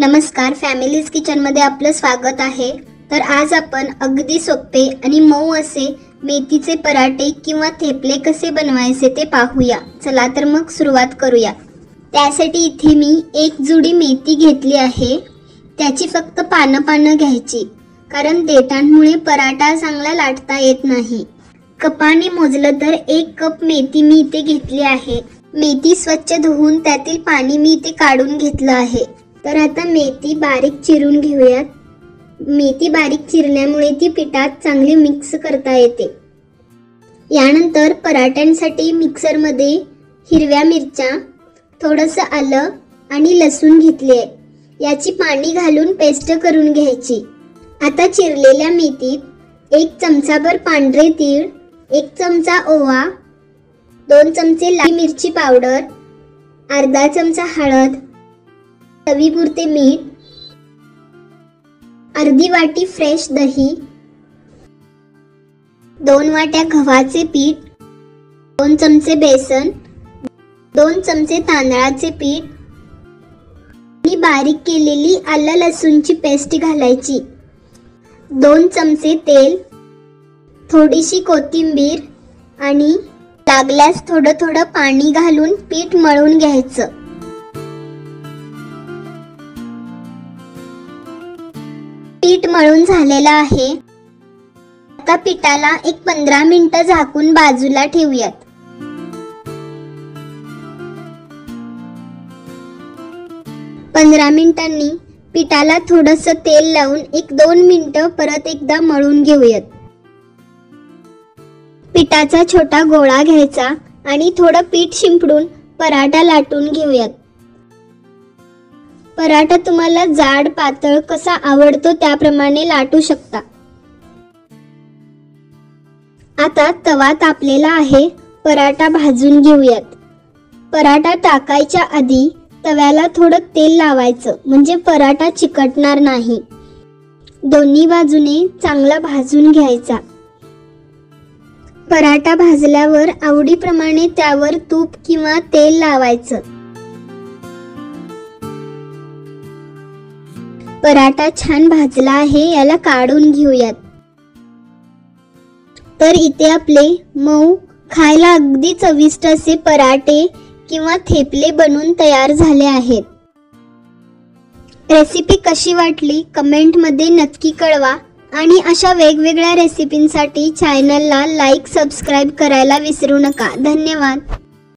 नमस्कार, फॅमिलीज किचनमध्ये आपलं स्वागत आहे। तर आज आपण अगदी सोपे आणि मऊ असे मेथीचे पराठे किंवा थेपले कसे बनवायचे ते पाहूया। चला तर मग सुरुवात करूया। त्यासाठी इथे मी एक जुडी मेथी घेतली आहे। त्याची फक्त पानं घ्यायची, कारण देठांमुळे पराठा चांगला लाटता येत नाही। कपाने मोजलं तर 1 कप मेथी मी इथे घेतली आहे। मेथी स्वच्छ धुवून त्यातील पाणी मी इथे काढून घेतलं आहे। तर आता मेथी बारीक चिरून घेऊयात। मेथी बारीक चिरल्यामुळे ती पिठात चांगली मिक्स करता येते। यानंतर पराठ्यांसाठी मिक्सरमध्ये हिरव्या मिरच्या, थोडंसं आलं आणि लसूण घेतले आहे। याची पाणी घालून पेस्ट करून घ्यायची। आता चिरलेल्या मेथीत 1 चमचाभर पांढरे तीळ, 1 चमचा ओवा, 2 चमचे लाल मिरची पावडर, अर्धा चमचा हळद, चवीपुरते मीठ, अर्धी वाटी फ्रेश दही, 2 वाट्या गव्हाचे पीठ, 2 चमचे बेसन, 2 चमचे तांदळाचे पीठ आणि बारीक केलेली आलं लसूणची पेस्ट घालायची, 2 चमचे तेल, थोडीशी कोथिंबीर आणि लागल्यास थोडं पाणी घालून पीठ मळून घ्यायचं। पीठ मळून झालेलं आहे। आता पिठाला 15 मिनिटं झाकून बाजूला ठेवूयात। पंधरा मिनिटांनी पिठाला थोडंसं तेल लावून 1-2 मिनिटं परत एकदा मळून घेऊयात। पिठाचा छोटा गोळा घ्यायचा आणि थोडं पीठ शिंपडून पराठा लाटून घेऊयात। पराठा तुम्हाला जाड पातळ कसा आवडतो त्याप्रमाणे लाटू शकता। आता तवा तापलेला आहे, पराठा भाजून घेऊयात। पराठा टाकायच्या आधी तव्याला थोडं तेल लावायचं, म्हणजे पराठा चिकटणार नाही। दोन्ही बाजूने चांगला भाजून घ्यायचा। पराठा भाजल्यावर आवडीप्रमाणे त्यावर तूप किंवा तेल लावायचं। पराठा छान भाजला आहे, याला काढून घेऊयात। तर इथे आपले मऊ, खायला अगदी चविष्ट असे पराठे किंवा थेपले बनून तयार झाले आहेत। रेसिपी कशी वाटली कमेंटमध्ये नक्की कळवा आणि अशा वेगवेगळ्या रेसिपींसाठी चॅनलला लाईक, सबस्क्राईब करायला विसरू नका। धन्यवाद।